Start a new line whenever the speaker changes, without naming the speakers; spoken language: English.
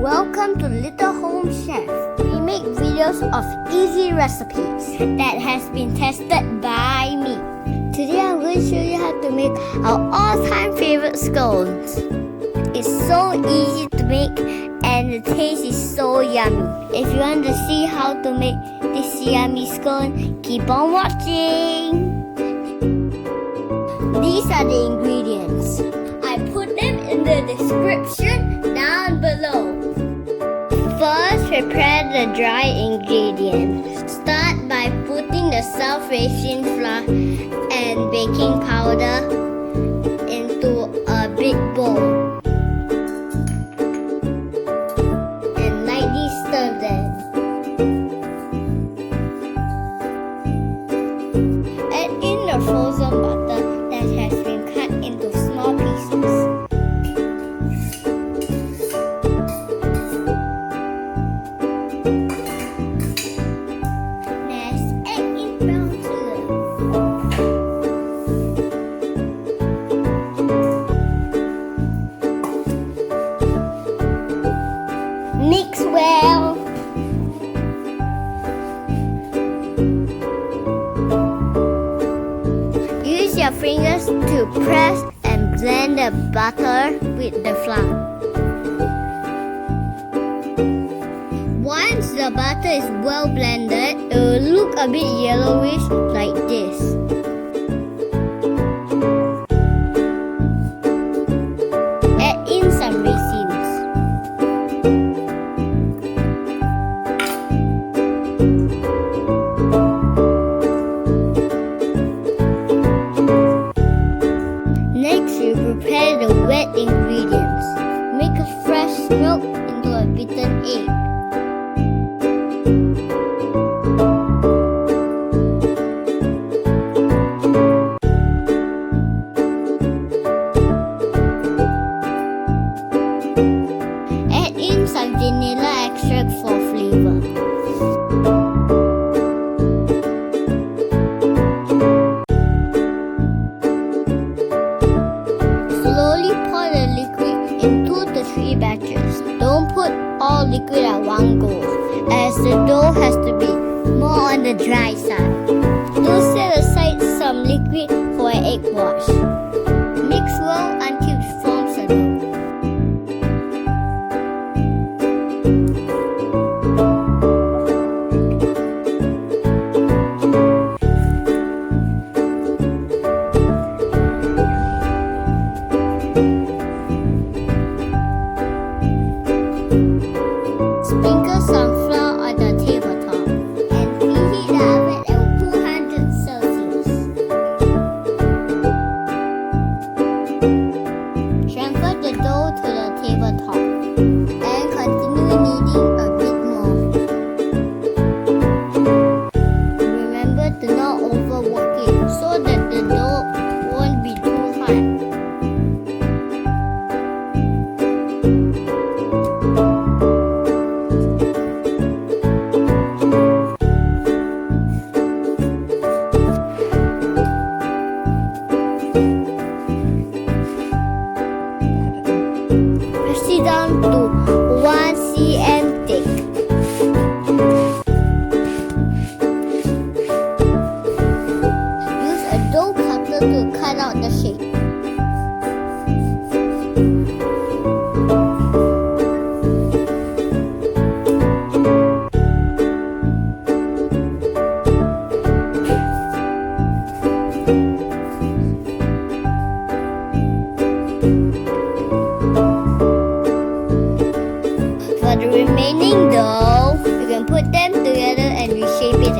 Welcome to Little Home Chef. We make videos of easy recipes that has been tested by me. Today I'm going to show you how to make our all-time favorite scones. It's so easy to make and the taste is so yummy. If you want to see how to make this yummy scone, keep on watching. These are the ingredients. I put them in the description down below. First, prepare the dry ingredients. Start by putting the soft raisin flour and baking powder into a big bowl. And lightly stir them. Add in the frozen butter that has been cut into small pieces. Next, egg in brown sugar. Mix well. Use your fingers to press and blend the butter with the flour. Once the butter is well blended, it will look a bit yellowish like this. Add in some raisins. Next, you prepare the wet ingredients. Make a fresh milk into a beaten egg. Add in some vanilla extract for flavor. Slowly pour the liquid in 2 to 3 batches. Don't put all liquid at one go, as the dough has to be more on the dry side. Do set aside some liquid for an egg wash. Mix well until it forms a dough. Sprinkle some flour on the tabletop and preheat the oven at 200 Celsius. Transfer the dough to the tabletop and continue kneading a bit more. Remember to not overwork it so that the dough won't be too hard. Press it down to 1 cm thick. Use a dough cutter to cut out the shape. For the remaining dough, you can put them together and reshape it